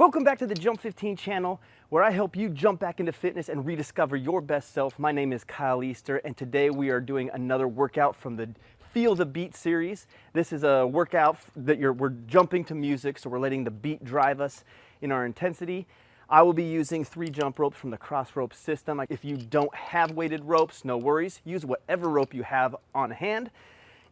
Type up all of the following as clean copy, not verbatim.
Welcome back to the Jump 15 channel, where I help you jump back into fitness and rediscover your best self. My name is Kyle Easter, and today we are doing another workout from the Feel the Beat series. This is a workout that we're jumping to music, so we're letting the beat drive us in our intensity. I will be using 3 jump ropes from the cross rope system. If you don't have weighted ropes, no worries. Use whatever rope you have on hand.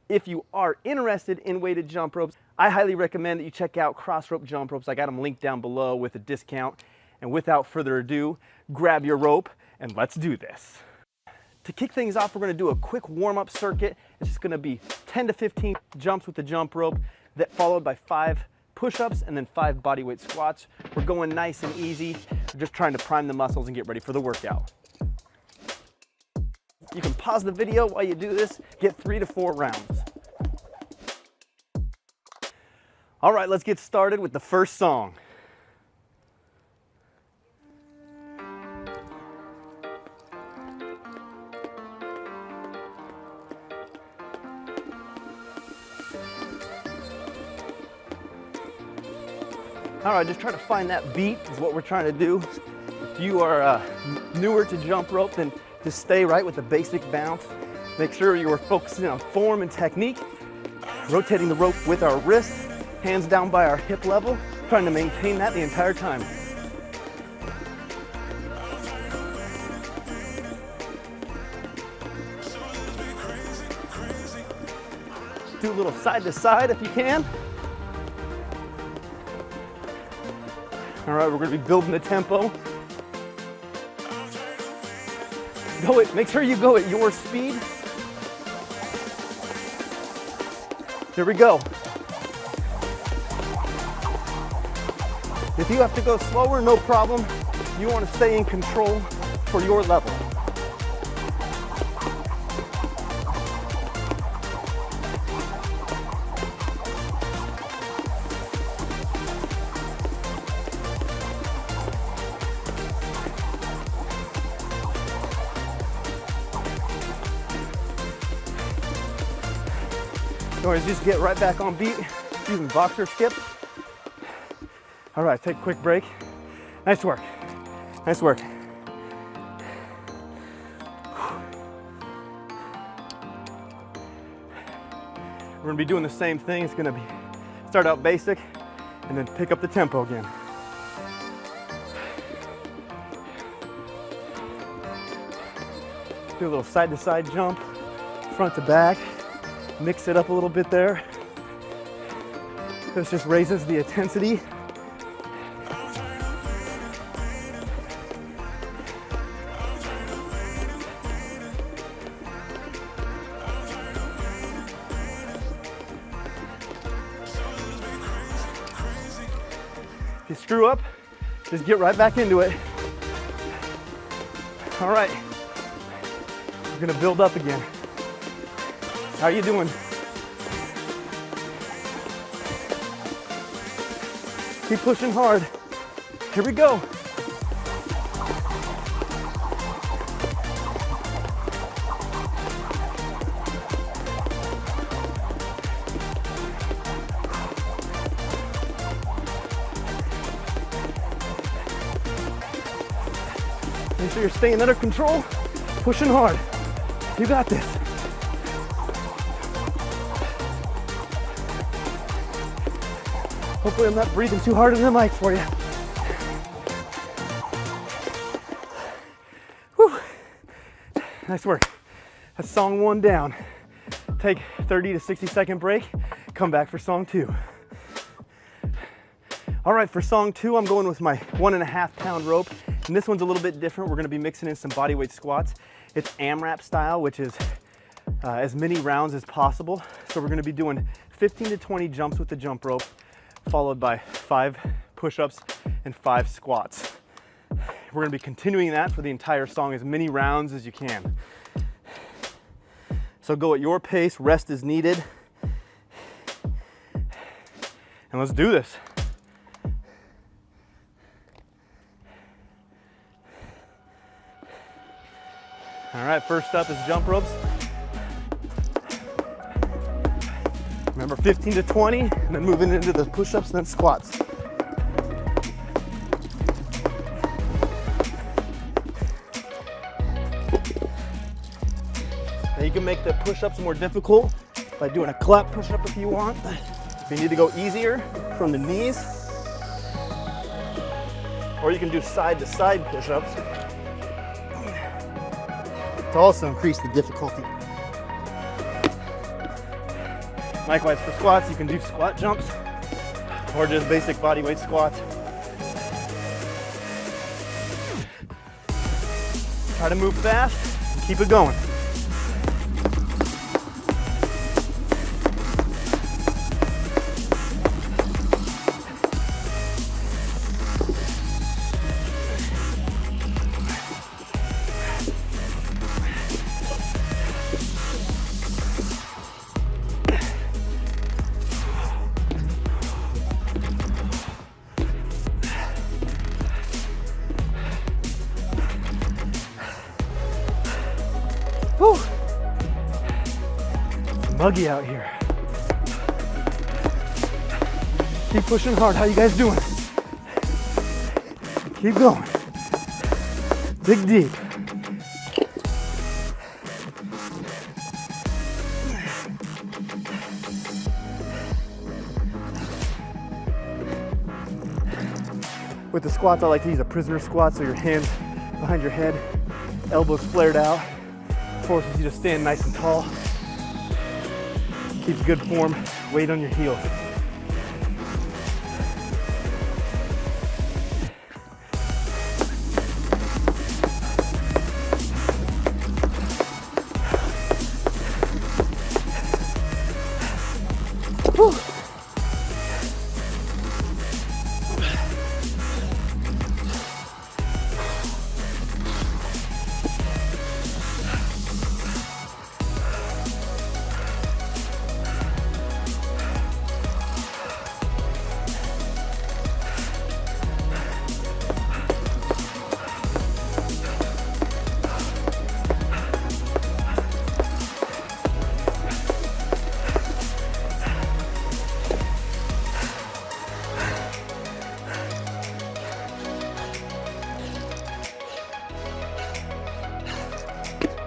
If you are interested in weighted jump ropes, I highly recommend that you check out cross rope jump ropes. I got them linked down below with a discount. And without further ado, grab your rope and let's do this. To kick things off, we're gonna do a quick warm-up circuit. It's just gonna be 10 to 15 jumps with the jump rope, that followed by 5 push-ups and then 5 bodyweight squats. We're going nice and easy. We're just trying to prime the muscles and get ready for the workout. You can pause the video while you do this. Get 3 to 4 rounds. All right, let's get started with the first song. All right, just try to find that beat is what we're trying to do. If you are newer to jump rope, then just stay right with the basic bounce. Make sure you are focusing on form and technique. Rotating the rope with our wrists, hands down by our hip level, trying to maintain that the entire time. Do a little side to side if you can. All right, we're gonna be building the tempo. Go it, make sure you go at your speed. Here we go. If you have to go slower, no problem. You want to stay in control for your level. No worries, just get right back on beat using boxer skip. All right, take a quick break. Nice work, nice work. We're gonna be doing the same thing. It's gonna be start out basic and then pick up the tempo again. Do a little side to side jump, front to back. Mix it up a little bit there. This just raises the intensity. If you screw up, just get right back into it. All right, we're gonna build up again. How are you doing? Keep pushing hard. Here we go. Make sure you're staying under control, pushing hard. You got this. Hopefully I'm not breathing too hard in the mic for you. Whew. Nice work. That's song 1 down. Take 30 to 60 second break. Come back for song 2. All right, for song 2, I'm going with my 1.5 pound rope. And this one's a little bit different. We're gonna be mixing in some bodyweight squats. It's AMRAP style, which is as many rounds as possible. So we're gonna be doing 15 to 20 jumps with the jump rope, followed by 5 push-ups and 5 squats. We're gonna be continuing that for the entire song, as many rounds as you can. So go at your pace, rest is needed. And let's do this. All right, first up is jump ropes. Remember 15 to 20, and then moving into the push-ups, then squats. you can make the push-ups more difficult by doing a clap push-up if you want. If you need to go easier from the knees, or you can do side-to-side push-ups to also increase the difficulty. Likewise for squats, you can do squat jumps or just basic body weight squats. Try to move fast and keep it going. Whew. It's muggy out here. Keep pushing hard. How you guys doing? Keep going. Dig deep. With the squats, I like to use a prisoner squat, so your hands behind your head, elbows flared out. Forces you to stand nice and tall. Keeps good form, weight on your heels. Whew.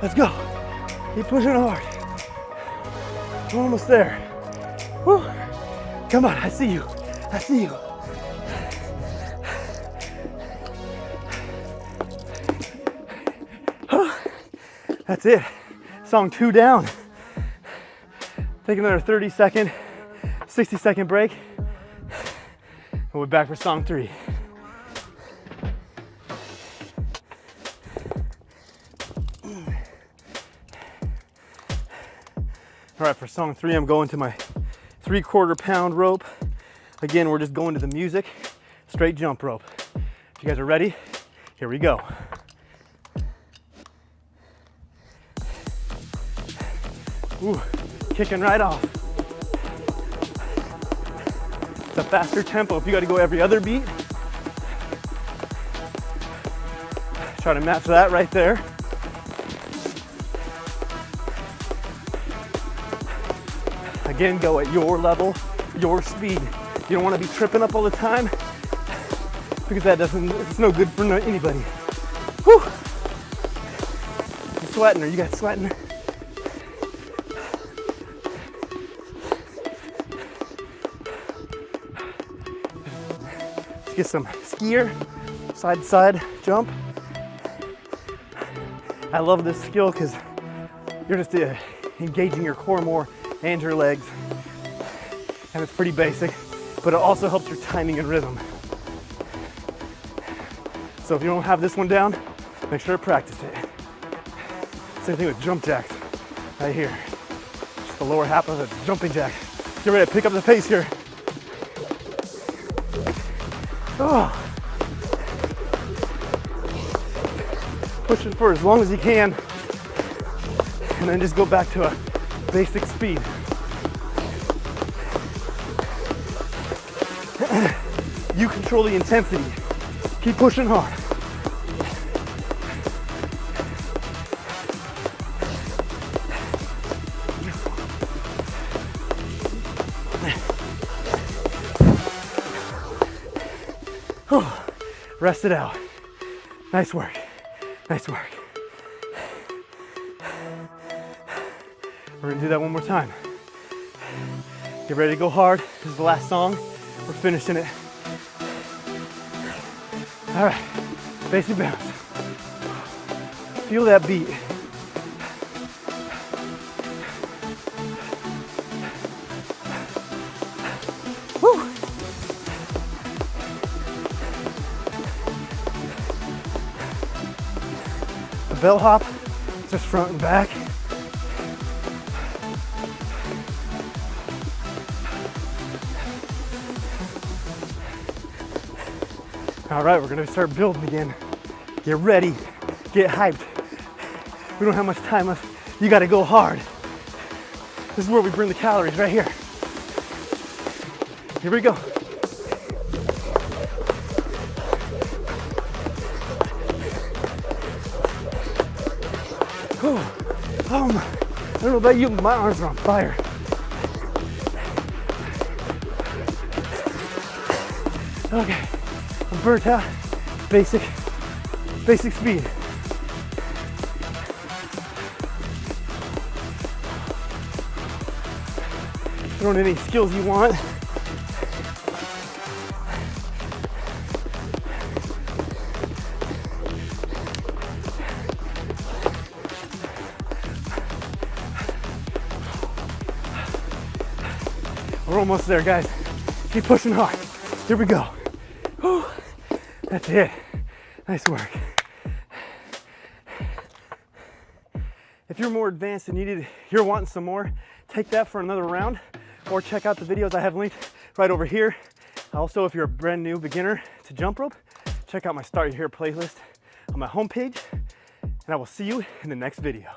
Let's go. Keep pushing hard. We're almost there. Whew. Come on, I see you. I see you. That's it. Song 2 down. Take another 30-second, 60-second break. And we're back for song 3. All right, for song 3, I'm going to my 3/4 pound rope. Again, we're just going to the music, straight jump rope. If you guys are ready, here we go. Ooh, kicking right off. It's a faster tempo. If you got to go every other beat, try to match that right there. Again, go at your level, your speed. You don't want to be tripping up all the time because it's no good for anybody. Whew. I'm sweating. Are you guys sweating? Let's get some skier, side to side jump. I love this skill because you're just engaging your core more and your legs, and it's pretty basic, but it also helps your timing and rhythm. So if you don't have this one down, make sure to practice it. Same thing with jump jacks, right here. Just the lower half of the jumping jack. Get ready to pick up the pace here. Oh. Push it for as long as you can, and then just go back to a basic speed. You control the intensity. Keep pushing hard. Rest it out. Nice work. Nice work. We're gonna do that one more time. Get ready to go hard. This is the last song. We're finishing it. All right, basic bounce. Feel that beat. Woo! The bell hop, just front and back. All right, we're gonna start building again. Get ready, get hyped. We don't have much time left. You gotta go hard. This is where we burn the calories, right here. Here we go. Oh my, I don't know about you, but my arms are on fire. Okay, I'm burnt out. Basic speed. Throw in any skills you want. We're almost there, guys. Keep pushing hard. Here we go. Whew. That's it. Nice work. If you're more advanced and you're wanting some more, take that for another round, or check out the videos I have linked right over here. Also, if you're a brand new beginner to jump rope, check out my Start Here playlist on my homepage, and I will see you in the next video.